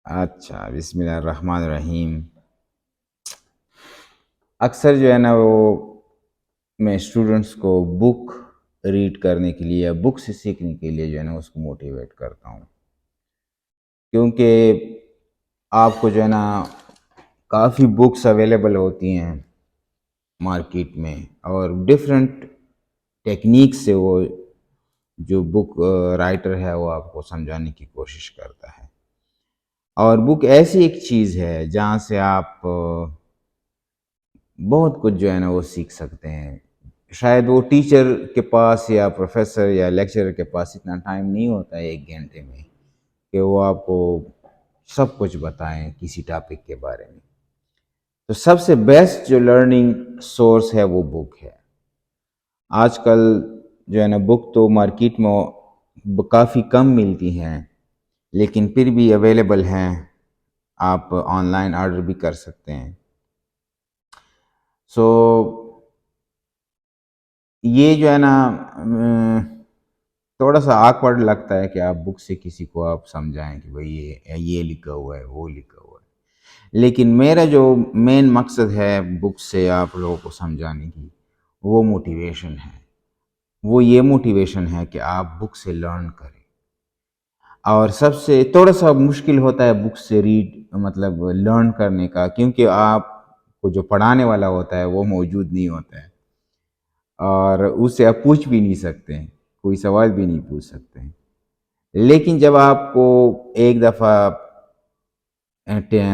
अच्छा, बिस्मिल्लाहिर्रहमानिर्रहीम। अक्सर जो है ना वो मैं स्टूडेंट्स को बुक रीड करने के लिए या बुक से सीखने के लिए जो है ना उसको मोटिवेट करता हूँ। क्योंकि आपको जो है ना काफ़ी बुक्स अवेलेबल होती हैं मार्केट में, और डिफरेंट टेक्निक से वो जो बुक राइटर है वो आपको समझाने की कोशिश करता है। और बुक ऐसी एक चीज़ है जहाँ से आप बहुत कुछ जो है ना वो सीख सकते हैं। शायद वो टीचर के पास या प्रोफेसर या लेक्चरर के पास इतना टाइम नहीं होता है 1 घंटे में कि वो आपको सब कुछ बताएं किसी टॉपिक के बारे में। तो सबसे बेस्ट जो लर्निंग सोर्स है वो बुक है। आजकल जो है ना बुक तो मार्केट में काफ़ी कम मिलती हैं, लेकिन फिर भी अवेलेबल हैं। आप ऑनलाइन ऑर्डर भी कर सकते हैं। सो ये जो है ना थोड़ा सा awkward लगता है कि आप बुक से किसी को आप समझाएं कि भाई ये लिखा हुआ है, वो लिखा हुआ है। लेकिन मेरा जो मेन मकसद है बुक से आप लोगों को समझाने की, वो मोटिवेशन है। वो ये मोटिवेशन है कि आप बुक से लर्न करें। और सबसे थोड़ा सा मुश्किल होता है बुक से रीड मतलब लर्न करने का, क्योंकि आपको जो पढ़ाने वाला होता है वो मौजूद नहीं होता है, और उससे आप पूछ भी नहीं सकते हैं, कोई सवाल भी नहीं पूछ सकते हैं। लेकिन जब आपको एक दफ़ा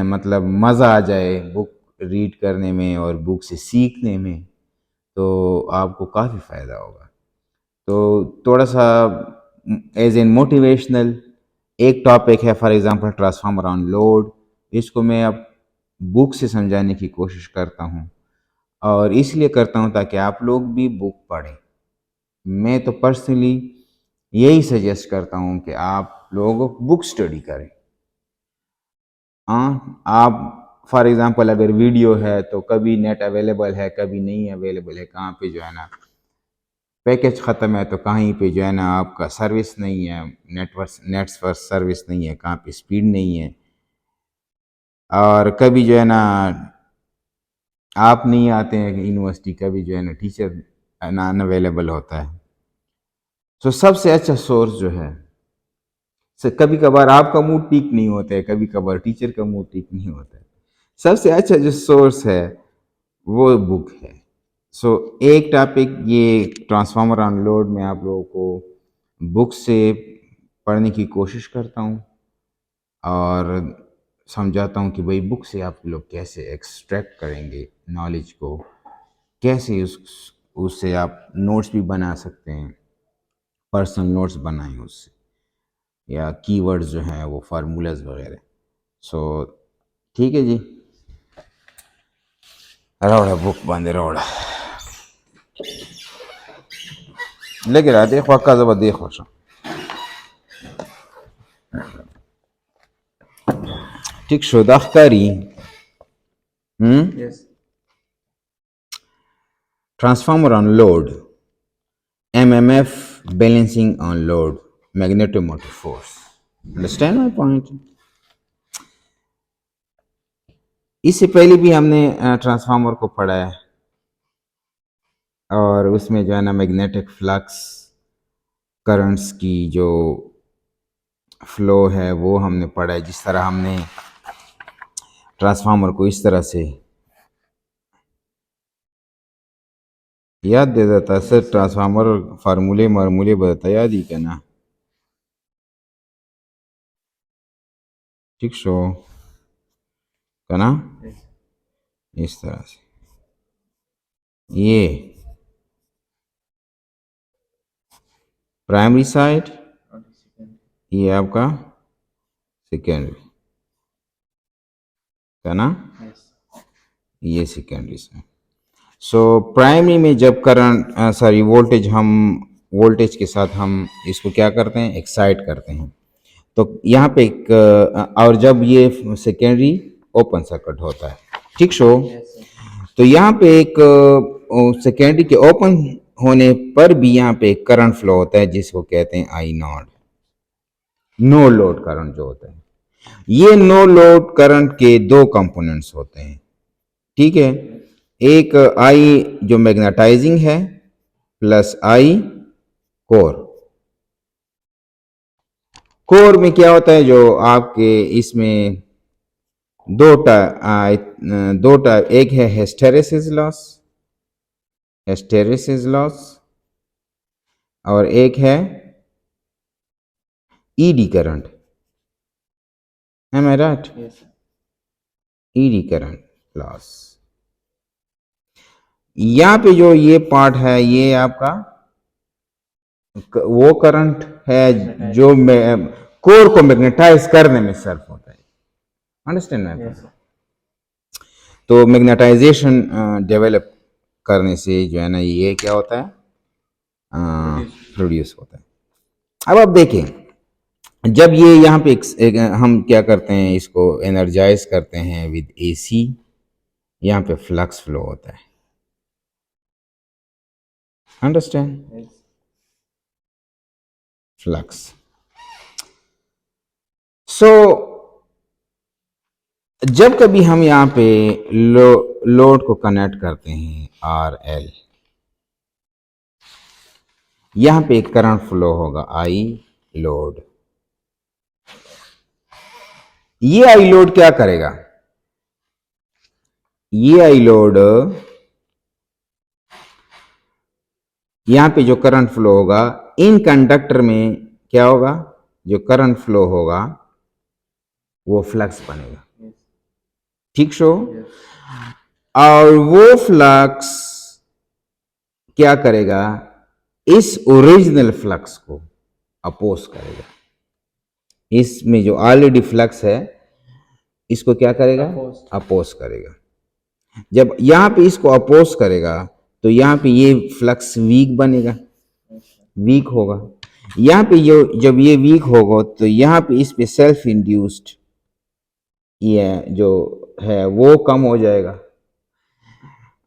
मतलब मज़ा आ जाए बुक रीड करने में और बुक से सीखने में, तो आपको काफ़ी फ़ायदा होगा। तो थोड़ा सा एज एन मोटिवेशनल एक टॉपिक है, for example transformer on load. इसको मैं अब बुक से समझाने की कोशिश करता हूँ, और इसलिए करता हूँ ताकि आप लोग भी बुक पढ़ें। मैं तो पर्सनली यही सजेस्ट करता हूँ कि आप लोगों को बुक स्टडी करें। हाँ, आप फॉर एग्जांपल अगर वीडियो है तो कभी नेट अवेलेबल है, कभी नहीं अवेलेबल है, कहाँ पे जो है ना पैकेज ख़त्म है, तो कहीं पे जो है ना आपका सर्विस नहीं है, नेट्स पर सर्विस नहीं है, कहाँ पे स्पीड नहीं है। और कभी जो है ना आप नहीं आते हैं यूनिवर्सिटी, कभी जो है ना टीचर नॉन अवेलेबल होता है। तो सबसे अच्छा सोर्स जो है, कभी कभार आपका मूड ठीक नहीं होता है, कभी कभार टीचर का मूड ठीक नहीं होता है, सबसे अच्छा जो सोर्स है वो बुक है। सो एक टॉपिक ये ट्रांसफार्मर ऑन लोड में आप लोगों को बुक से पढ़ने की कोशिश करता हूँ, और समझाता हूँ कि भाई बुक से आप लोग कैसे एक्सट्रैक्ट करेंगे नॉलेज को, कैसे उससे आप नोट्स भी बना सकते हैं, पर्सनल नोट्स बनाएं उससे, या कीवर्ड्स जो हैं वो फार्मूलाज वगैरह। सो ठीक है जी, रोड़ा बुक बंद रोड़ा लेके रहा देखो अक्का जब देखो शो। ठीक शो दफ्तारी Yes. Transformer on load, MMF balancing on load, magnetomotive force. Understand my point? इससे पहले भी हमने ट्रांसफार्मर को पढ़ा है, और उसमें जो है ना मैग्नेटिक फ्लक्स करंट्स की जो फ्लो है वो हमने पढ़ा है। जिस तरह हमने ट्रांसफार्मर को इस तरह से याद दे देता सर, ट्रांसफार्मर फार्मूले मार्मूले बताता याद ही करना। ठीक शो करना Yes. इस तरह से। ये primary side, On the second. ये आपका सेकेंडरी है ना, Yes. ये सेकेंडरी से। सो प्राइमरी में जब करंट सॉरी वोल्टेज, हम वोल्टेज के साथ हम इसको क्या करते हैं, एक्साइट करते हैं। तो यहाँ पे एक और जब ये सेकेंडरी ओपन सर्किट होता है, ठीक शो। Yes, sir. तो यहाँ पे एक सेकेंडरी के ओपन होने पर भी यहाँ पे एक करंट फ्लो होता है जिसको कहते हैं आई नॉट, नो लोड करंट जो होता है। ये नो लोड करंट के दो कंपोनेंट्स होते हैं, ठीक है। एक आई जो मैग्नेटाइजिंग है प्लस आई कोर। कोर में क्या होता है, जो आपके इसमें दो टाइप, एक है हिस्टैरिसीस लॉस, हिस्टैरिसीस लॉस, और एक है ईडी करंट। एम आई राइट? Eddy current loss. यहाँ पे जो ये पार्ट है ये आपका वो करंट है जो कोर को मैग्नेटाइज करने में सर्व होता है। अंडरस्टैंड है? तो मैग्नेटाइजेशन डेवलप करने से जो है ना ये क्या होता है, प्रोड्यूस होता है। अब आप देखें, जब ये यहाँ पे हम क्या करते हैं, इसको एनर्जाइज करते हैं विद एसी, यहाँ पे फ्लक्स फ्लो होता है। अंडरस्टैंड? फ्लक्स। सो जब कभी हम यहाँ पे लोड को कनेक्ट करते हैं आर एल, यहाँ पे एक करंट फ्लो होगा आई लोड। ये आई लोड क्या करेगा, ये आई लोड यहाँ पे जो करंट फ्लो होगा इन कंडक्टर में क्या होगा, जो करंट फ्लो होगा वो फ्लक्स बनेगा, ठीक शो। और वो फ्लक्स क्या करेगा, इस ओरिजिनल फ्लक्स को अपोज करेगा। इसमें जो ऑलरेडी फ्लक्स है इसको क्या करेगा, अपोज करेगा। जब यहाँ पे इसको अपोज करेगा तो यहाँ पे ये फ्लक्स वीक बनेगा, वीक होगा। यहाँ पे जब ये वीक होगा तो यहाँ पे इस पे सेल्फ इंड्यूस्ड ये जो है वो कम हो जाएगा,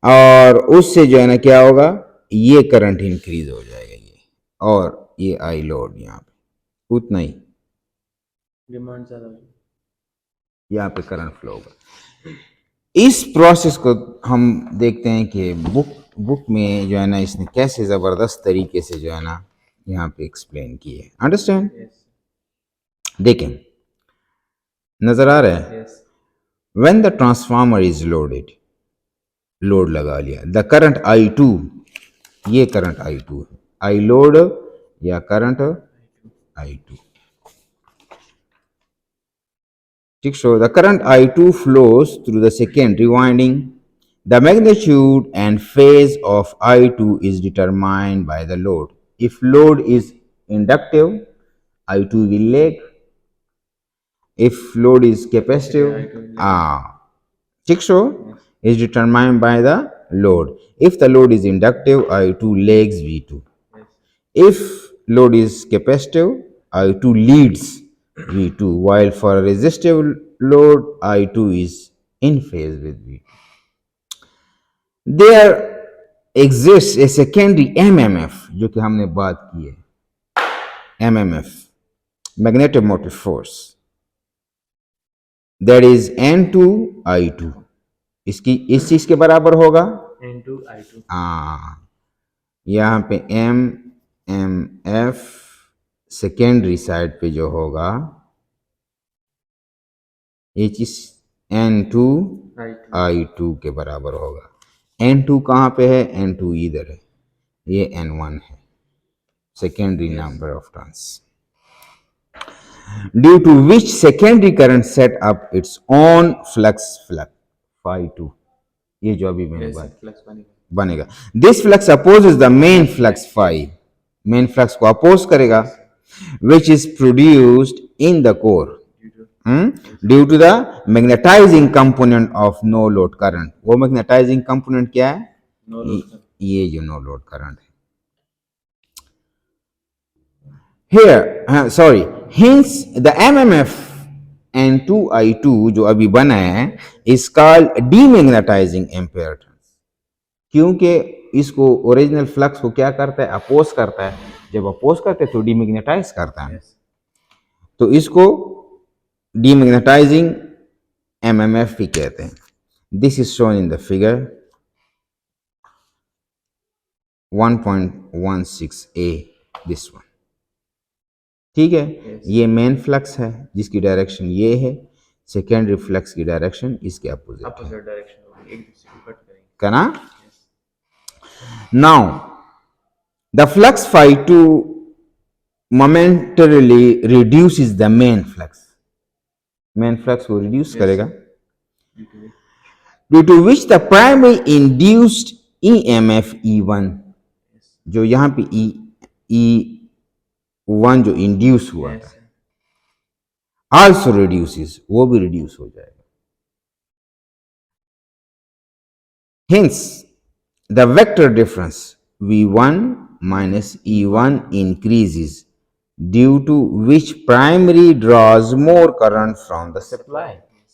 और उससे जो है ना क्या होगा, ये करंट इंक्रीज हो जाएगा ये, और ये आई लोड यहाँ पे उतना ही डिमांड ज्यादा होगी, यहाँ पे करंट फ्लो होगा। इस प्रोसेस को हम देखते हैं कि बुक में जो है ना इसने कैसे जबरदस्त तरीके से जो है ना यहाँ पे एक्सप्लेन किए। अंडरस्टैंड? देखें, नजर आ रहा है? When the transformer is loaded, load लगा लिया, द करंट I2, ये करंट I2 है, आई लोड या करंट I2, ठीक। So the current I2 flows through the secondary winding. The magnitude and phase of I2 is determined by the load. If load is inductive, I2 will lag. If load is capacitive, ठीक so is determined by the load. If the load is inductive, I2 lags V2. If load is capacitive, I2 leads V2, while for a resistive load, I2 is in phase with V2. There exists a secondary MMF, जो कि हमने बात की है, MMF, magnetic-motive force, that is N2I2. इसकी इस चीज के बराबर होगा N2I2। यहाँ पे MMF सेकेंडरी साइड पे जो होगा ये चीज N2I2 के बराबर होगा। N2 कहाँ पे है, N2 इधर है, ये N1 है, secondary number of turns, due to which secondary current set up its own flux phi2, ये जो अभी मैंने बात बनेगा। This flux opposes the main flux phi, main flux को अपोज करेगा, which is produced in the core due to the magnetizing component of no load current. वो magnetizing component क्या है, ये जो नो लोड करंट है। Here, sorry, hence the MMF N2I2 जो अभी बना है is called demagnetizing ampere turns, क्योंकि इसको ओरिजिनल फ्लक्स को क्या करता है, अपोज करता है। जब अपोज करते है तो डीमैग्नेटाइज करता है, तो इसको डीमैग्नेटाइजिंग एमएमएफ भी कहते हैं. This is shown in the figure 1.16a, this one. ठीक है. Yes. ये मेन फ्लक्स है जिसकी डायरेक्शन ये है. सेकेंडरी फ्लक्स की डायरेक्शन इसके अपोजिट है. अपोजिट डायरेक्शन होगी, एक दूसरे को कट करेंगे. कना. Yes. Now, the flux phi 2 momentarily reduces the main flux. Main flux को reduce Yes. करेगा. Due to which- Due to which the primary induced EMF E1, Yes. जो यहाँ पे E1 जो induce हुआ Yes. था, also reduces, वो भी reduce हो जाएगा. Hence, the vector difference V1 minus E1 increases, due to which primary draws more current from the supply. Yes.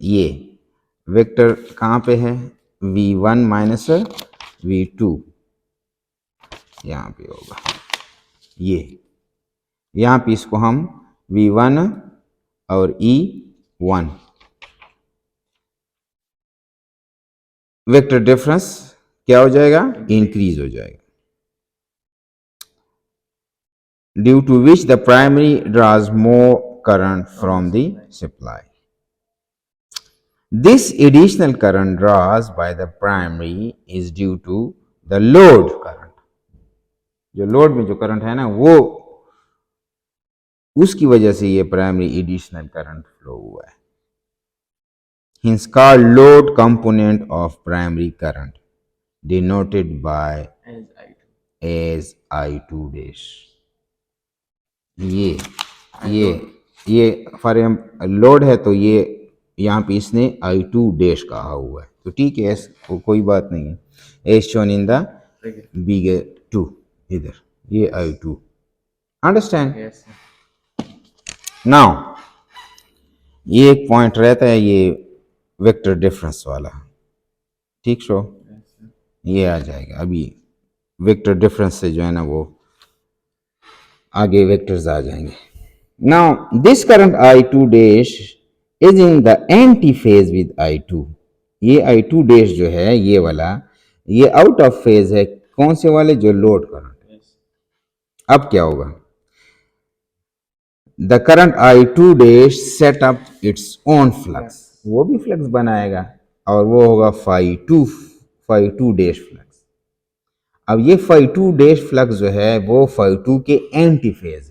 ये वेक्टर कहाँ पे है? V1 माइनस V2 यहाँ पे होगा. ये यहाँ पे इसको हम V1 और E1 वेक्टर डिफरेंस क्या हो जाएगा? इंक्रीज हो जाएगा. Due to which the primary draws more current from the supply. This additional current draws by the primary is due to the load current. जो लोड में जो करंट है ना, वो उसकी वजह से ये प्राइमरी एडिशनल करंट फ्लो हुआ है. Hence called load component of primary current, denoted by As I2. as I2 dash. ये फॉर लोड है तो ये यहाँ पे इसने I2 डैश कहा हुआ है, तो ठीक है, कोई बात नहीं है. As shown in the Figure. Figure 2, इधर ये I2. Understand. Yes. sir. Now ये एक पॉइंट रहता है ये वेक्टर डिफरेंस वाला. ठीक शो. Yes. sir. ये आ जाएगा. अभी वेक्टर डिफरेंस से जो है ना वो आगे वेक्टर्स आ जाएंगे. Now this current I2 dash is in the anti phase with I2. ये I2 डैश जो है ये वाला, ये आउट ऑफ फेज है. कौन से वाले? जो लोड करंट. Yes. अब क्या होगा? The current I2 dash set up its own flux. वो भी फ्लक्स बनाएगा और वो होगा फाई टू डैश फ्लक्स. अब ये फाई टू डैश फ्लक्स जो है वो फाई टू के एंटी फेज है.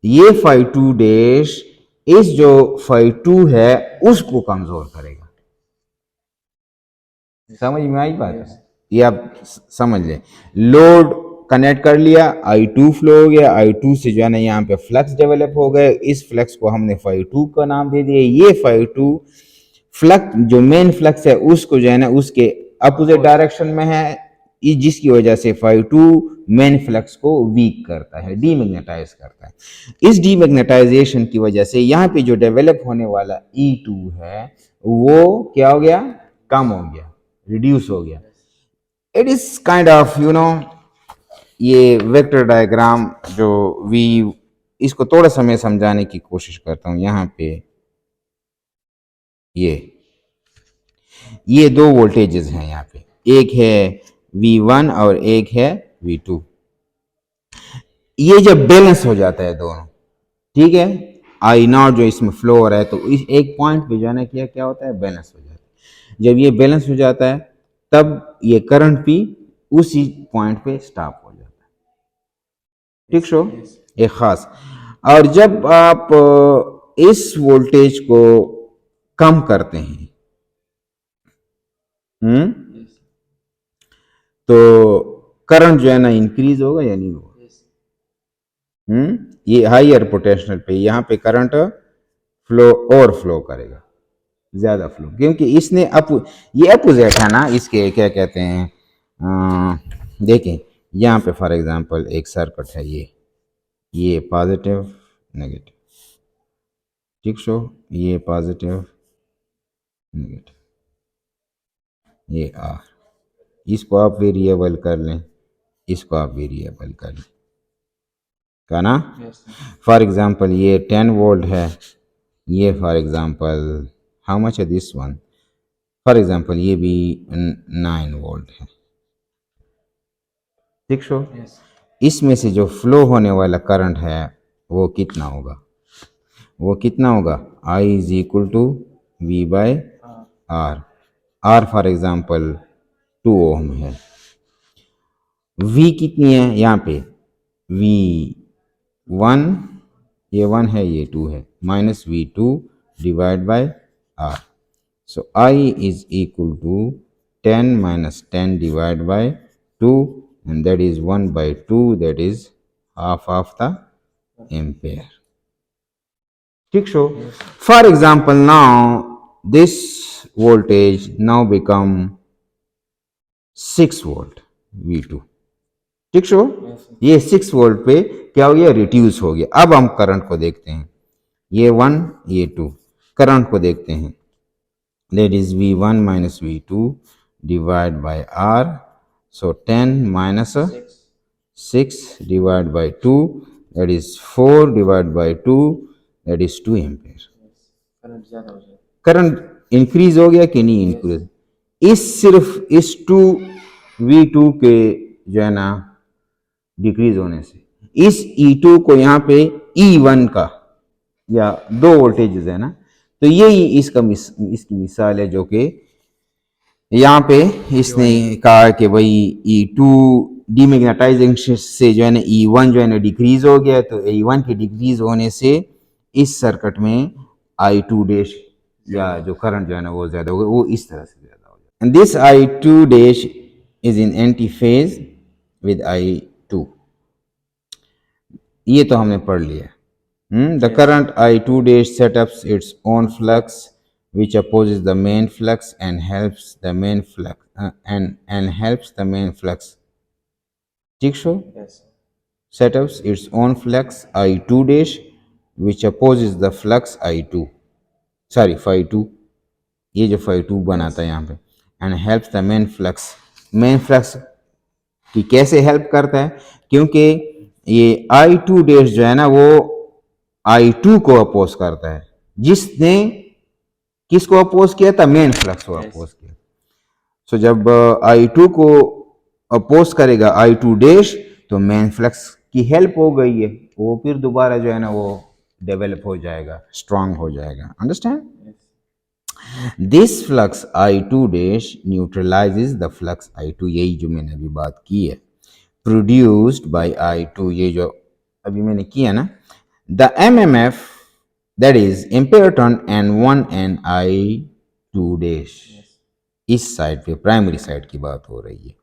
ये फाई टू डैश इस जो फाई टू है उसको कमजोर करेगा. समझ में आई बात? Yes. ये आप समझ लें. लोड कनेक्ट कर लिया, I2 फ्लो हो गया, I2 से जो है ना यहाँ पे फ्लक्स डेवलप हो गए. इस फ्लक्स को हमने फाई टू का नाम दे दिया. ये फाई टू फ्लक्स जो मेन फ्लक्स है उसको जो है ना उसके अपोजिट डायरेक्शन में है, जिसकी वजह से फाई टू मेन फ्लक्स को वीक करता है, डीमैग्नेटाइज करता है. इस डीमैग्नेटाइजेशन की वजह से यहाँ पे जो डेवलप होने वाला E2 है वो क्या हो गया? कम हो गया, रिड्यूस हो गया. इट इज काइंड ऑफ ये वेक्टर डायग्राम जो इसको थोड़ा सा मैं समझाने की कोशिश करता हूँ. यहाँ पे ये दो वोल्टेजेस हैं यहाँ पे, एक है V1 और एक है V2. ये जब बैलेंस हो जाता है दोनों, ठीक है, I0 जो इसमें फ्लो हो रहा है, तो इस एक पॉइंट पे जाना क्या होता है? बैलेंस हो जाता है. जब ये बैलेंस हो जाता है तब ये करंट भी उसी पॉइंट पे स्टॉप हो जाता है. ठीक शो. Yes. एक खास. और जब आप इस वोल्टेज को कम करते हैं Yes. तो करंट जो है ना इंक्रीज होगा या नहीं होगा? Yes. ये हायर पोटेंशियल पे यहाँ पे करंट फ्लो और फ्लो करेगा, ज्यादा फ्लो, क्योंकि इसने ये अपोजिट है ना इसके, क्या कहते हैं, देखें यहाँ पे फॉर एग्जांपल एक सर्किट है, ये पॉजिटिव नेगेटिव. ठीक शो. ये पॉजिटिव नेगेटिव, ये आर. इसको आप वेरिएबल कर लें, इसको आप वेरिएबल कर लें. का ना। Yes, sir. फॉर एग्जांपल ये 10 वोल्ट है, ये फॉर एग्जांपल हाउ मच है दिस वन, फॉर एग्जांपल ये भी 9 वोल्ट है, ठीक शो। Yes. इसमें से जो फ्लो होने वाला करंट है वो कितना होगा, वो कितना होगा, I is equal to V by R. R for example 2 ohm है, वी कितनी है यहाँ पे, वी 1, ये 1 है ये 2 है, minus V 2 divide by R. So I is equal to 10 minus 10 divided by 2 and that is 1 by 2, that is half of the ampere. ठीक so for example now this voltage now become 6 volt V2, ठीक सो। ये 6 volt पे क्या हो गया, reduce हो गया। अब हम करंट को देखते हैं, ये 1 ये 2, करंट को देखते हैं, that is V1 minus V2 divided by R, so 10 minus 6 divided by 2, that is 4 divided by 2, that is 2 ampere। Current ज्यादा हो जाएगा, करंट इंक्रीज हो गया कि नहीं इंक्रीज, इस सिर्फ इस 2 V2 के जो है ना डिक्रीज होने से, इस E2 को यहाँ पे E1 का या 2 वोल्टेजेस है ना, तो यही इसकी मिसाल है जो कि यहाँ पे इसने कहा कि भाई E2 डीमैग्नेटाइजिंग से जो है ना E1 जो है ना डिक्रीज हो गया, तो E1 के डिक्रीज होने से इस सर्किट में I2 डैश या जो करंट जो है ना वो ज्यादा हो गया, वो इस तरह से ज्यादा हो गया। And this I2 dash is in anti phase with I2, ये तो हमने पढ़ लिया। The current I2 dash setups its own flux which opposes the main flux and helps the main flux and helps the main flux, ठीक शो। yes, Setups its own flux I2 dash which opposes the flux I2, sorry phi2, ये जो phi2 बनाता है यहाँ पे, and helps the main flux, main flux कि कैसे हेल्प करता है, क्योंकि ये I2 डैश जो है ना वो I2 को अपोज करता है, जिसने किसको अपोज किया था, मेन फ्लक्स को अपोज किया। सो जब I2 को अपोज करेगा I2 डैश तो मेन फ्लक्स की हेल्प हो गई है, वो फिर दोबारा जो है ना वो डेवलप हो जाएगा, स्ट्रांग हो जाएगा, understand. This flux I2 dash neutralises the flux I2, यही जो मैंने अभी बात की है, प्रोड्यूस्ड बाय I2, ये जो अभी मैंने किया ना, the MMF that is ampere turn N1 and I2 dash, इस साइड पे प्राइमरी साइड की बात हो रही है,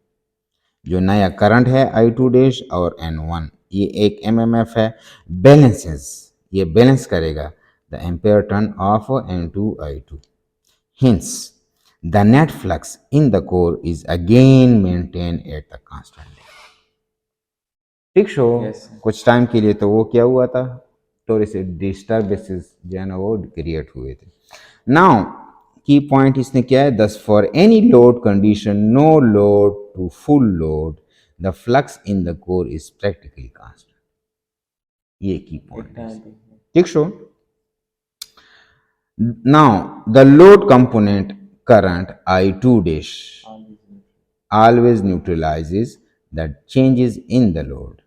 जो नया करंट है I2 डैश और N1, ये एक MMF है, बैलेंसेस, ये बैलेंस करेगा the ampere turn off N2 I2, hence the net flux in the core is again maintained at the constant level, ठीक शो। Yes. कुछ टाइम के लिए तो वो क्या हुआ था, थोड़े से डिस्टर्बेंसेस जो है ना वो क्रिएट हुए थे। नाउ की पॉइंट इसने क्या है, दस for any load condition no load to full load the flux in the core is practically constant, ये की पॉइंट है, ठीक शो। Now the load component current I2 dash always neutralizes the changes in the load.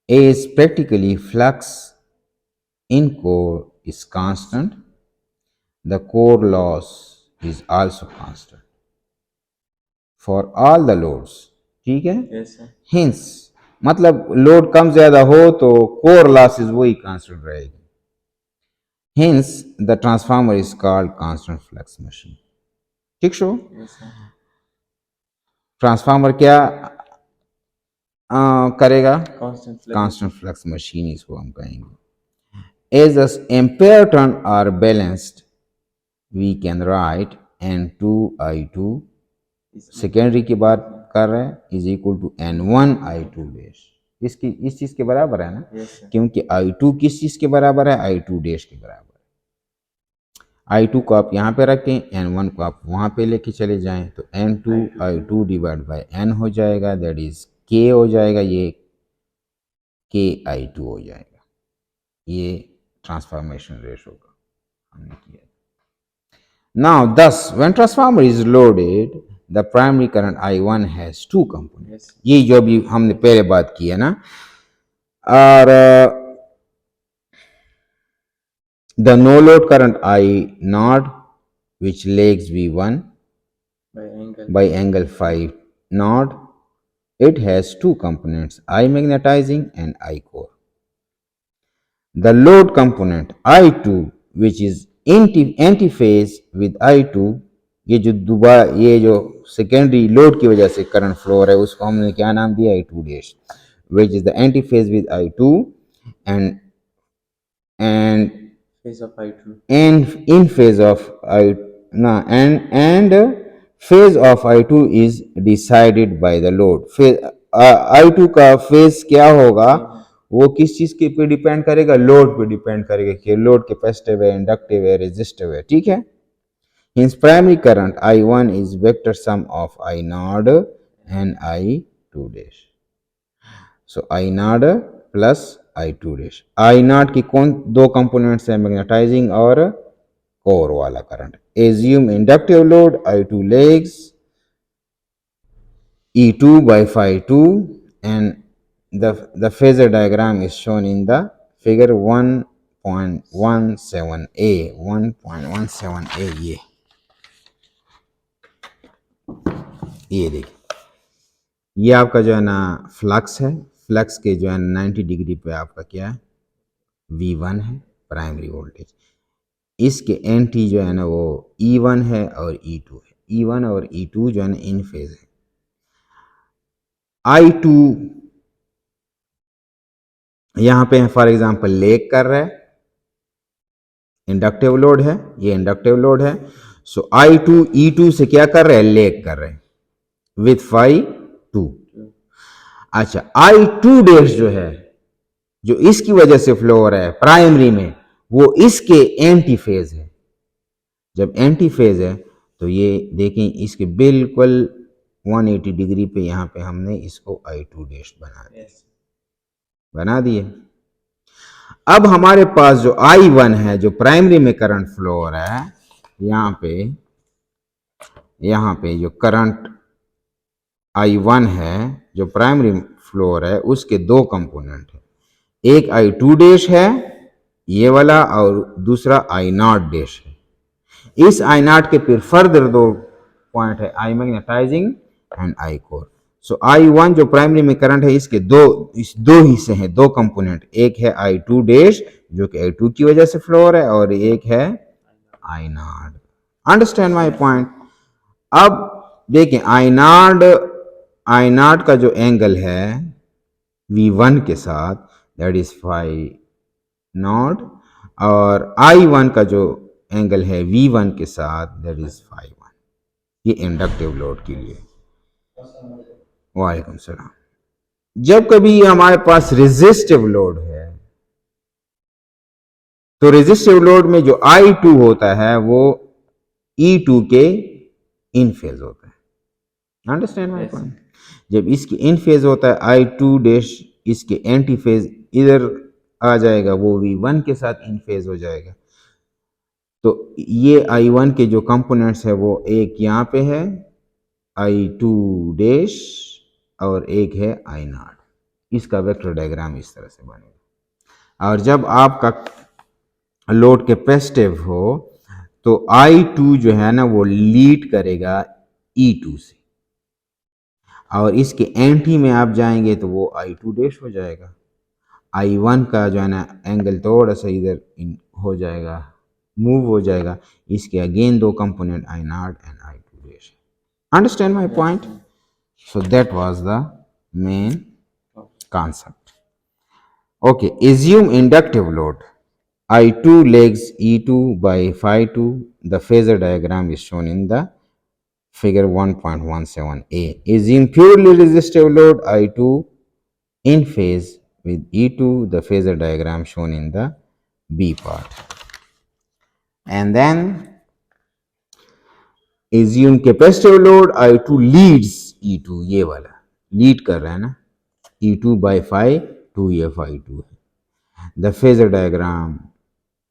As practically flux in core is constant, the core loss is also constant for all the loads, ठीक है। yes, sir. Hence मतलब load कम ज्यादा हो तो core losses वही constant रहेगी, hence the transformer is called constant flux machine, ठीक शो। Yes, sir. ट्रांसफार्मर क्या करेगा, Constant flux. Constant flux machine इसको हम कहेंगे। As the ampere turn are balanced we can write N2 I2, secondary की बात कर रहे हैं, is equal to N1 I2 dash, इसकी इस चीज के बराबर है ना, Yes, sir. क्योंकि I2 किस चीज के बराबर है, I2 डैश के बराबर है। I2 को आप यहाँ पे रखें, N1 को आप वहां पे लेके चले जाएं तो N2 I2 divide by N हो जाएगा, दैट इज K हो जाएगा, ये KI2 हो जाएगा। ये ट्रांसफॉर्मेशन रेशो का हमने किया। Now, thus, when transformer is loaded, the primary current I1 has two components. Yes. ये जो भी हमने पहले बात की है ना, और the no load current I0, which lags V1 by angle phi naught, it has two components, I magnetizing and I core. The load component I2, which is antiphase with I2, ये जो सेकेंडरी लोड की वजह से current flow है उसको हमने क्या नाम दिया, I2 dash, which is the antiphase with I2 and phase of I2 and in phase of I no and phase of I2 is decided by the load. I2 का फेज क्या होगा, वो किस चीज के पे डिपेंड करेगा, लोड पे डिपेंड करेगा कि लोड कैपेसिटिव है, इंडक्टिव है, रेजिस्टिव है, ठीक है। Hence primary current I1 is vector sum of I0 and I2 dash. So I0 plus I2 dash. I0 की कौन दो कंपोनेंट्स है, मैग्नेटाइजिंग और कोर वाला current. Assume inductive load I2 legs E2 by phi 2 and the phasor diagram is shown in the figure 1.17a 1.17a। ये देखिए, ये आपका जो है ना फ्लक्स है, फ्लक्स के जो है 90 डिग्री पे आपका क्या है, V1 है प्राइमरी वोल्टेज। इसके एंटी जो है ना वो E1 है और E2 है। E1 और E2 जो है ना इन फेज है। I2 यहां पे फॉर एग्जांपल लेग कर रहा है, इंडक्टिव लोड है, ये इंडक्टिव लोड है। सो I2 E2 से क्या कर रहा है, लेग कर रहा है विथ phi 2। अच्छा, I2 डैश जो है, जो इसकी वजह से फ्लो हो रहा है प्राइमरी में, वो इसके एंटी फेज है। जब एंटी फेज है तो ये देखें इसके बिल्कुल 180 डिग्री पे यहां पे हमने इसको I2 डैश बना दिए। अब हमारे पास जो I1 है, जो प्राइमरी में करंट फ्लो हो रहा है, यहां पे जो करंट I1 है जो प्राइमरी फ्लो हो रहा है, उसके दो कंपोनेंट है, एक I2 डैश है ये वाला और दूसरा I0 डैश है। इस I0 के फिर फर्दर दो पॉइंट है, I magnetising and I core. So I1 जो प्राइमरी में करंट है, इसके दो हिस्से हैं, दो कंपोनेंट, एक है I2 डैश जो कि I2 की वजह से फ्लो हो रहा है और एक है I0। Understand my point. अब देखें I0 का जो एंगल है V1 के साथ, दैट इज phi नॉट, और I1 का जो एंगल है V1 के साथ, दैट इज phi 1। ये इंडक्टिव लोड के लिए। वालेकुम सलाम। जब कभी हमारे पास रेजिस्टिव लोड है, तो रेजिस्टिव लोड में जो I2 होता है वो E2 के इन फेज होता है। Understand my point. जब इसके इन फेज होता है I2 डैश, इसके एंटी फेज इधर आ जाएगा, वो V1 के साथ इन फेज हो जाएगा। तो ये I1 के जो कंपोनेंट्स है वो एक यहाँ पे है I2 डैश और एक है I0। इसका वेक्टर डायग्राम इस तरह से बनेगा। और जब आपका लोड कैपेसिटिव हो तो I2 जो है ना वो लीड करेगा E2 से, और इसके एंटी में आप जाएंगे तो वो I2 डैश हो जाएगा। I1 का जो है ना एंगल थोड़ा सा इधर हो जाएगा, मूव हो जाएगा। इसके अगेन दो component I0 and I2 dash. Understand my point? So that was the main concept. Okay, assume inductive load I2 legs E2 by phi 2. The phasor diagram is shown in the figure 1.17a. Assume purely resistive load I2 in phase with E2. The phasor diagram shown in the B part. And then assume capacitive load I2 leads E2, ये वाला lead कर रहा है ना, E2 by phi 2 ये phi 2 है. The phasor diagram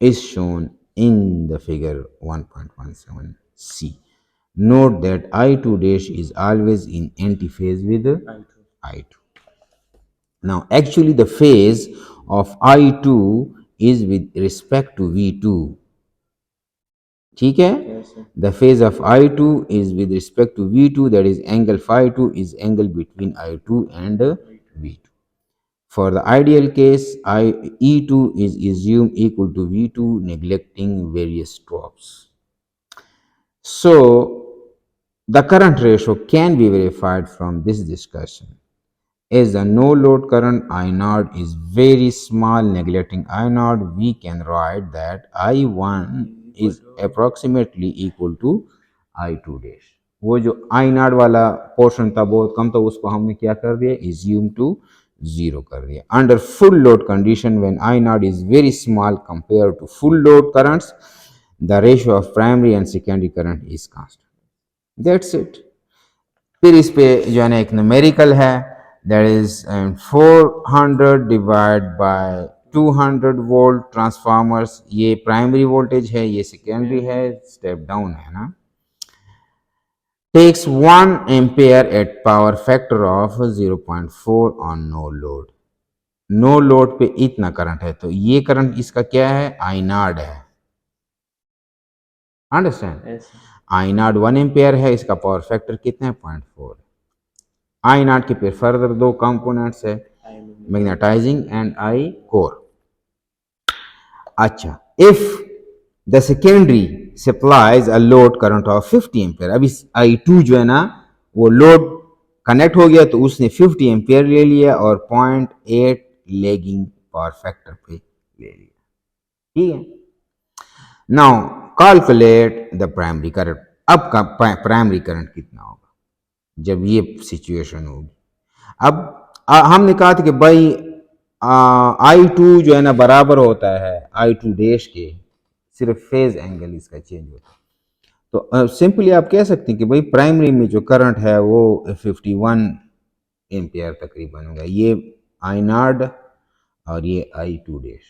is shown in the figure 1.17c. Note that I2 dash is always in antiphase with I2. Now, actually, the phase of I2 is with respect to V2. ठीक है? Yes, sir. The phase of I2 is with respect to V2, that is angle phi 2 is angle between I2 and V2. For the ideal case, E2 is assumed equal to V2, neglecting various drops. So, the current ratio can be verified from this discussion. As the no load current I0 is very small, neglecting I0, we can write that I1 is approximately equal to I2 dash. वो जो I0 वाला portion था बहुत कम, तो उसको हमने क्या कर दिया, assume to 0 कर दिया. Under full load condition, when I0 is very small compared to full load currents, the ratio of primary and secondary current is constant. That's it. फिर इस पे जो है ना एक न्यूमेरिकल है, that is 400 divide by 200 volt transformers. ये primary voltage है, ये सेकेंडरी है, स्टेप डाउन है ना. Takes 1 ampere at power factor of 0.4 on no load. No load पे इतना करंट है, तो ये करंट इसका क्या है, आई नॉट है. Understand? Yes, sir. I not 1 ampere है, इसका पावर फैक्टर कितना है, 0.4. आई नॉट के फिर फर्दर दो कंपोनेंट्स है, I am in magnetising and I core. अच्छा, if the secondary supplies a load current of 50 ampere. अभी I2 जो है ना वो लोड कनेक्ट हो गया, तो उसने 50 एम्पेयर ले लिया और 0.8 लेगिंग पावर फैक्टर पे ले लिया. ठीक है. Now calculate the primary current. अब का प्राइमरी करंट कितना होगा जब ये सिचुएशन होगी. अब हमने कहा था कि भाई I2 जो है ना बराबर होता है I2 डैश के, सिर्फ फेज एंगल इसका चेंज होता है. तो सिंपली आप कह सकते हैं कि भाई प्राइमरी में जो करंट है वो 51 एम्पियर तकरीबन होगा. ये I0 और ये I2 डैश,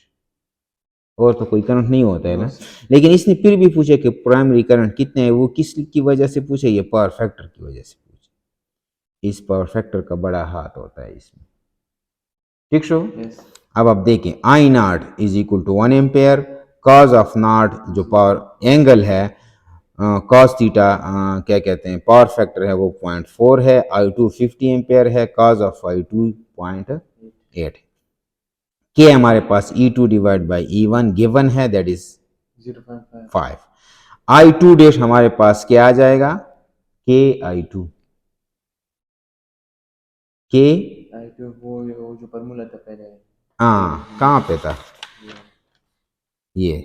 और तो कोई करंट नहीं होता है ना. लेकिन इसने फिर भी पूछा कि प्राइमरी करंट कितने है. वो किस की वजह से पूछे, ये पावर फैक्टर की वजह से पूछे. इस पावर फैक्टर का बड़ा हाथ होता है इसमें. ठीक शो. Yes. अब आप देखें I0 is equal to 1 ampere, cos of naught जो पावर एंगल है, कॉस थीटा क्या कहते हैं, पावर फैक्टर है वो 0.4 है. I2 50 एम्पेयर है, कॉज ऑफ I2 0.8. के हमारे पास E2 divide by E1 given है, दैट इज 0.5. 5. I2 डैश हमारे पास क्या आ जाएगा, के I2, के I2 वो जो फॉर्मूला था पहले. हाँ कहाँ पे था ये,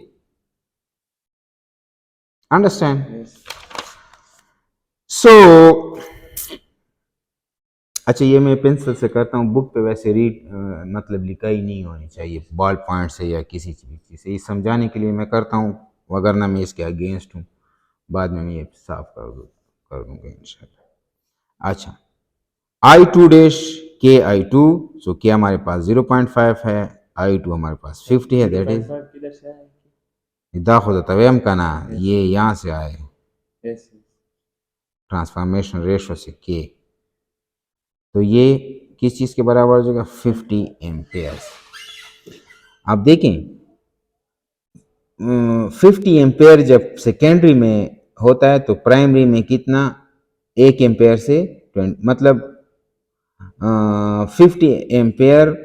अंडरस्टैंड. Yes. सो अच्छा, ये मैं पेंसिल से करता हूँ, बुक पे वैसे रीड मतलब लिखा ही नहीं होनी चाहिए बॉल पॉइंट से या किसी चीज़ से. ये समझाने के लिए मैं करता हूँ, वगरना मैं इसके अगेंस्ट हूँ. बाद में मैं ये साफ कर दूँगा इंशाल्लाह. अच्छा, I2 डैश के I2, सो के हमारे पास 0.5 है, I2 हमारे पास 50 है, दैट इज 0.5 किधर से आया? दाखुल तवेम का ना, ये यहाँ से आए Yes. ट्रांसफॉर्मेशन रेशो से के. तो ये किस चीज़ के बराबर हो जाएगा, 50 एम्पेयर. आप देखें 50 एम्पेयर जब सेकेंडरी में होता है तो प्राइमरी में कितना, 1 एम्पेयर से 20, मतलब 50 ampere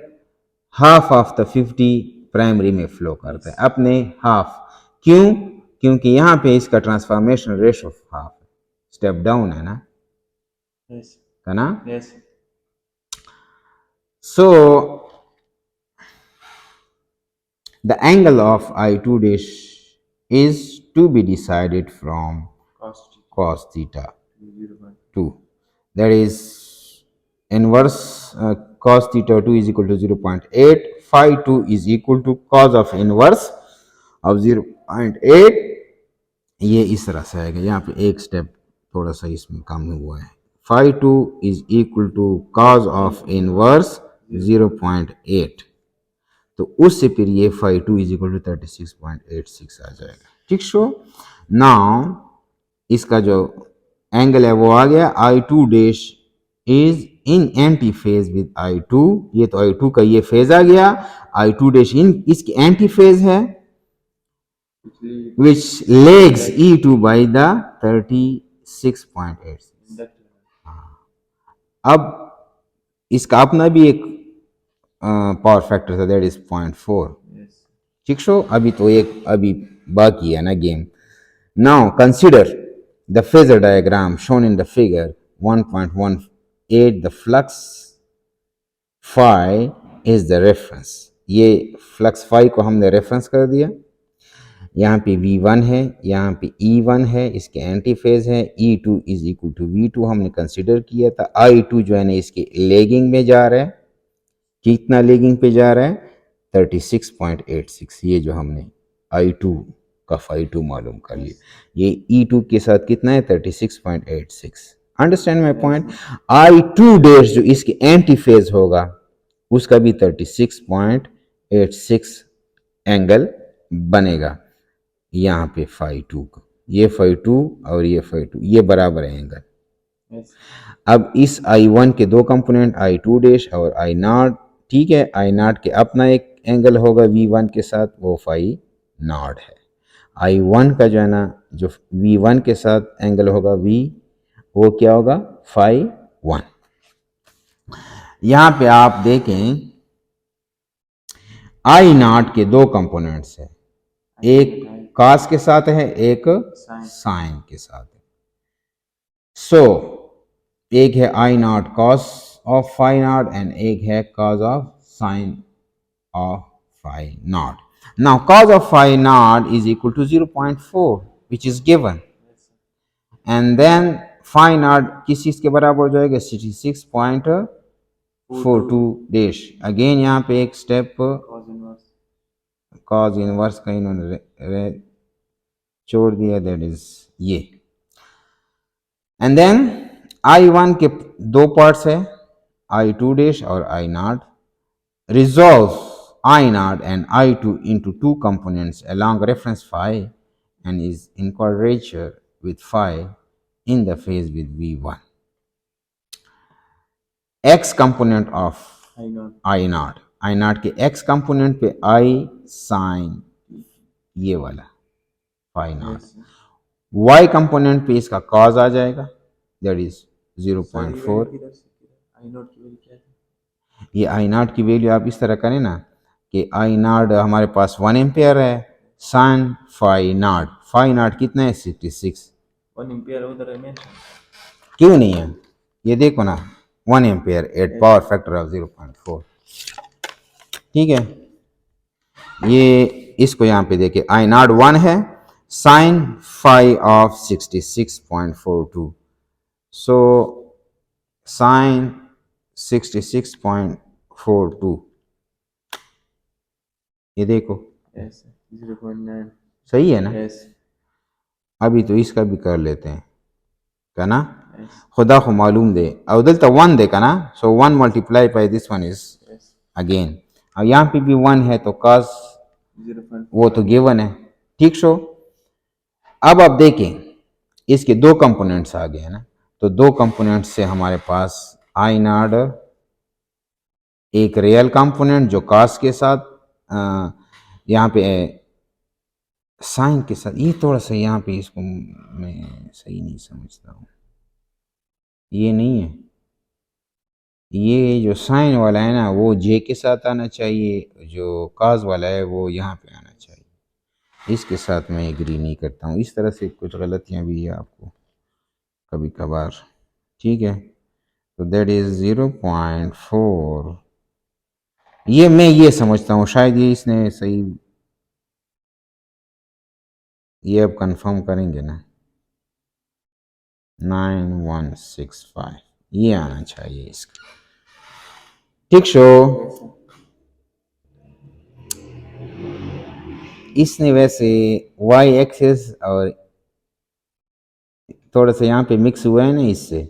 half of the 50 primary में फ्लो करता है, अपने हाफ. क्यों? क्योंकि यहाँ पे इसका transformation ratio half, step down है ना, Yes. है ना. Yes. So the angle of I2 dash is to be decided from cos theta 2. That is inverse cos theta 2 is equal to 0.8. Phi 2 is equal to cos of inverse of 0.8. ये इस तरह से आएगा. यहाँ पे एक स्टेप थोड़ा सा इसमें कम हुआ है. Phi 2 is equal to cos of inverse 0.8, तो उससे फिर ये phi two is equal to 36.86 आ जाएगा। ठीक शो। नाउ इसका जो एंगल है वो आ गया, I two dash is in anti phase with I two, ये तो आई टू का ये फेज आ गया, आई टू डैश इन इसकी एंटी फेज है, which lags E2 by the 36.8। अब इसका अपना भी एक पावर फैक्टर था, दैट इज 0.4। ठीक शो। अभी तो एक अभी बाकी है ना game. Now consider the phasor diagram shown in the figure 1.18, the flux phi is the reference, ये फ्लक्स फाई को हमने रेफरेंस कर दिया, यहाँ पे V1 है, यहाँ पे E1 है, इसके एंटी फेज है, E2 is equal to V2 हमने कंसिडर किया था, I2 जो है ना इसके लेगिंग में जा रहा है, कितना लेगिंग पे जा रहा है 36.86, ये जो हमने I2 का फाई टू मालूम कर लिया, ये E2 के साथ कितना है 36.86। Understand my point. I2 dash जो इसके एंटी फेज होगा उसका भी 36.86 एंगल बनेगा, यहाँ पे फाई टू का, ये फाई टू और ये फाई टू ये बराबर है एंगल। अब इस I1 के दो कंपोनेंट I2 डैश और I नॉट, ठीक है, I नॉट के अपना एक एंगल होगा V1 के साथ, वो फाई नॉट है। I1 का जो है ना जो V1 के साथ एंगल होगा V, वो क्या होगा फाई 1। यहाँ पे आप देखें I नॉट के दो कंपोनेंट्स है, एक कॉस के साथ है, एक साइन के साथ है। सो एक है I naught cos of phi naught and एक है cos of sine of phi naught. Now cos of phi naught is equal to 0.4 which is given, and then phi naught किस चीज के बराबर हो जाएगा 66.42 डैश। अगेन यहाँ पे एक स्टेप कॉस इनवर्स का इन्होंने छोड़ दिया, दैट इज ये। एंड देन I1 के दो पार्ट्स है, I2 डैश और I not. Resolve I not and I2 into two components along reference phi and is in quadrature with phi in the phase with V1। X component of I not के X component पे I sin ये वाला phi not, Y component पे इसका cause आ जाएगा, that is 0.4। ये I not की value आप इस तरह करें ना कि I नॉट हमारे पास 1 एम्पियर है, साइन फाई नॉट कितना है 66। 1 एम्पियर उधर है, क्यों नहीं है, ये देखो ना 1 ampere at power factor of 0.4। ठीक है, ये इसको यहाँ पे देखिए I नॉट 1 है, sine phi of 66.42, so sine 66.42, ये देखो 0.9 सही है ना। अभी तो इसका भी कर लेते हैं का ना, खुदा को मालूम दे अवदल तो 1 दे का ना, सो 1 multiply by this one is again, और यहाँ पे भी 1 है तो cos वो तो गिवन है। ठीक शो। अब आप देखें इसके दो कंपोनेंट्स आ गए हैं ना, तो दो कंपोनेंट्स से हमारे पास आई नॉट एक रियल कंपोनेंट जो cos के साथ यहाँ पे साइन के साथ, ये थोड़ा सा यहाँ पे इसको मैं सही नहीं समझता हूँ, ये नहीं है, ये जो साइन वाला है ना वो जे के साथ आना चाहिए, जो cos वाला है वो यहाँ पे आना चाहिए, इसके साथ मैं एग्री नहीं करता हूँ। इस तरह से कुछ गलतियाँ भी है आपको कभी कभार। ठीक है, तो दैट इज 0.4, ये मैं ये समझता हूँ शायद ये इसने सही, ये अब कंफर्म करेंगे ना 9165 ये आना चाहिए इसका। ठीक शो। इसने वैसे y एक्सेस और थोड़ा सा यहाँ पे मिक्स हुआ है ना इससे,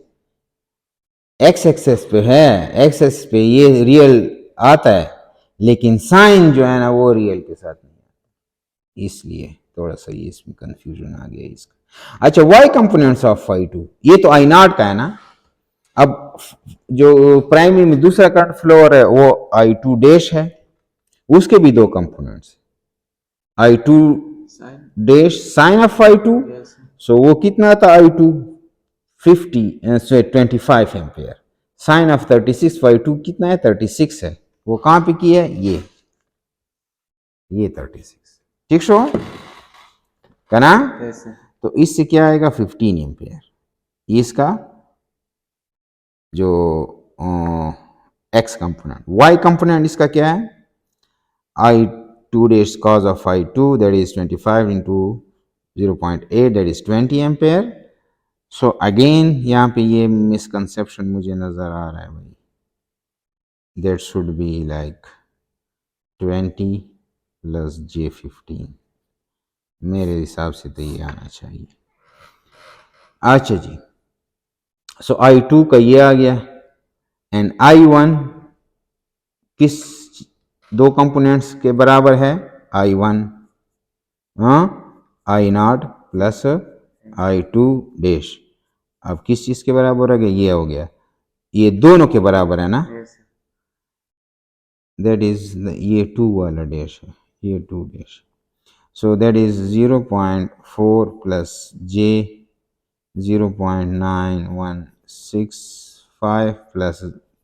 एक्स एक्सेस पे है, एक्स एक्सेस पे ये रियल आता है, लेकिन साइन जो है ना वो रियल के साथ नहीं आता, इसलिए थोड़ा सा ये इसमें कंफ्यूजन आ गया इसका। अच्छा, Y components of phi two, ये तो आई नॉट का है ना। अब जो प्राइमरी में दूसरा करंट फ्लोर है वो आई टू डैश है, उसके भी दो components, I two sine dash sine of phi two, yes so वो कितना था I two 25 ampere, sine of 36 phi two कितना है 36 है, वो कहां पे की है ये 36, ठीक शो है ना। यस तो इससे क्या आएगा 15 एम्पेयर, इसका जो एक्स कंपोनेंट, वाई कंपोनेंट इसका क्या है, I two dash cos of I two that is 25 into 0.8 that is 20 ampere. So again यहाँ पे ये मिसकंसेप्शन मुझे नजर आ रहा है भाई, that should be like 20 plus J15, मेरे हिसाब से तो ये आना चाहिए। अच्छा जी, सो आई टू का ये आ गया, एंड आई वन किस दो कंपोनेंट्स के बराबर है, I one I naught plus I two dash, अब किस चीज के बराबर हो गया, ये हो गया, ये दोनों के बराबर है ना, यस दैट इज ये टू वाला डैश है, ये two dash, so that is 0.4 plus J 0.9165 plus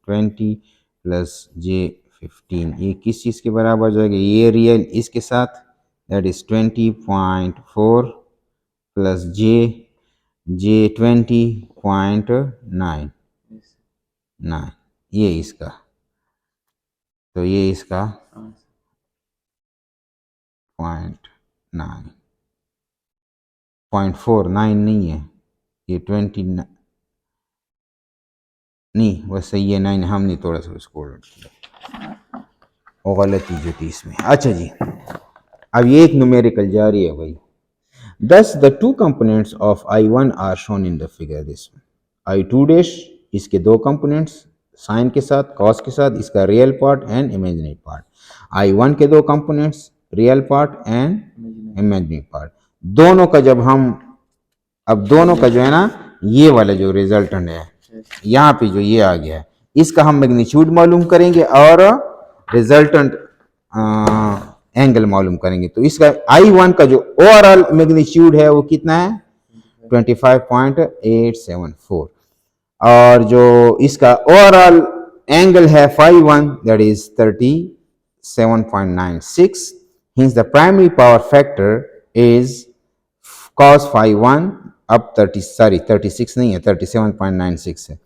20 plus J15, ये किस चीज़ के बराबर जाएगा, ये रियल इसके साथ, दैट इज 20.4 प्लस J20.9, ये इसका, तो ये इसका 0.9 0.49 नहीं है, ये 20 नहीं, वैसे ये 9 हमने थोड़ा सा उसको वो गलती जो थी इसमें। अच्छा जी, अब ये एक न्यूमेरिकल जारी है भाई, thus the two components of I1 are shown in the figure this one, I2 dash इसके दो कंपोनेंट्स साइन के साथ कॉस के साथ, इसका real part and imaginary part, I1 के दो components real part and imaginary part, दोनों का जब हम, अब दोनों का जो है ना ये वाला जो रिजल्टेंट है यहाँ पे जो ये आ गया है, इसका हम मैग्नीट्यूड मालूम करेंगे और रिजल्टेंट एंगल मालूम करेंगे। तो इसका I1 का जो ओवरऑल मैग्नीट्यूड है वो कितना है 25.874, और जो इसका ओवरऑल एंगल है phi1 that is 37.96, hence the primary power factor is cos phi1 अब 36 नहीं है 37.96 है,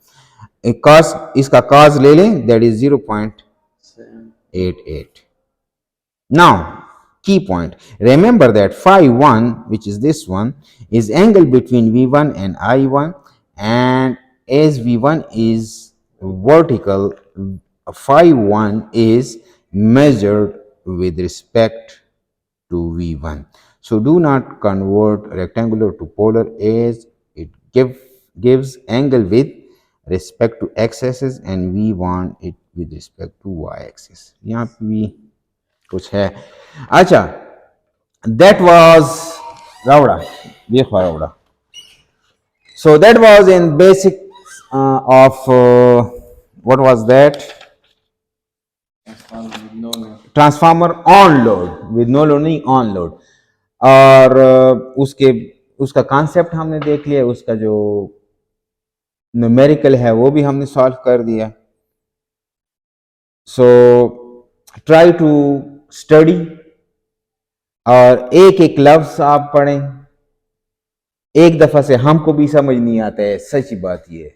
cos इसका cos ले लें that is 0.88। Now, key point. Remember that phi1, which is this one, is angle between V1 and I1, and as V1 is vertical, phi1 is measured with respect to V1. So do not convert rectangular to polar as it gives angle with respect to x-axis and we want it with respect to y-axis. यहाँ पे भी कुछ है। अच्छा, that was Ravda, देखो Ravda. So that was in basic of what was that? Transformer on load, with no load नहीं on load, और उसका कॉन्सेप्ट हमने देख लिया, उसका जो न्यूमेरिकल है वो भी हमने सॉल्व कर दिया। सो ट्राई टू स्टडी और एक एक लफ्ज आप पढ़ें, एक दफा से हमको भी समझ नहीं आता है, सच्ची बात ये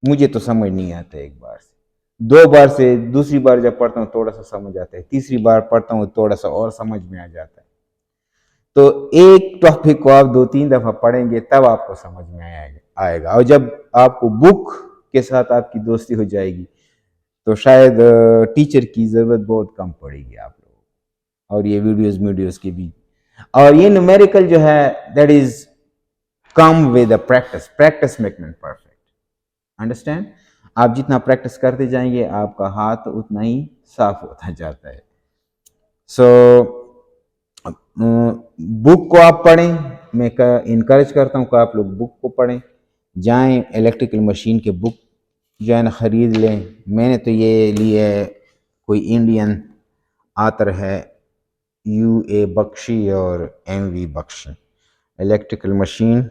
मुझे तो समझ नहीं आता है, एक बार से दो बार से दूसरी बार जब पढ़ता हूँ थोड़ा सा समझ आता है, तीसरी बार पढ़ता हूँ थोड़ा सा और समझ में आ जाता है। तो एक टॉपिक को आप दो तीन दफा पढ़ेंगे तब आपको समझ में आएगा, और जब आपको बुक के साथ आपकी दोस्ती हो जाएगी तो शायद टीचर की जरूरत बहुत कम पड़ेगी आप लोगों को, और ये वीडियोस की भी। और ये न्यूमेरिकल जो है that is come with practice, practice make man perfect. Understand. आप जितना प्रैक्टिस करते जाएंगे आपका हाथ उतना ही साफ होता जाता है। सो बुक को आप पढ़ें, मैं इनकरेज करता हूँ कि आप लोग बुक को पढ़ें, जाएं इलेक्ट्रिकल मशीन के बुक जो है ना ख़रीद लें। मैंने तो ये लिए है, कोई इंडियन आतर है U.A. बख्शी और M.V. Bakshi, electrical machine,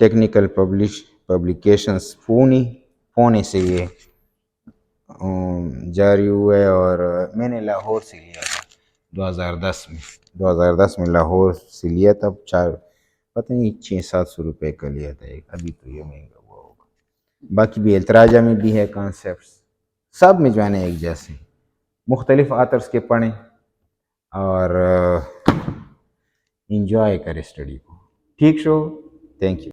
technical publications, Pune से ये जारी हुआ है। और मैंने लाहौर से लिया था 2010 में लाहौर से लिया, तब पता नहीं 600-700 रुपये का लिया था एक, अभी तो ये महंगा हुआ होगा। बाकी भी एल्तराजा में भी है कॉन्सेप्ट, सब में जो है ना एक जैसे मुख्तलिफ आथर्स के पढ़ें और इंजॉय करें स्टडी को। ठीक शो, थैंक यू।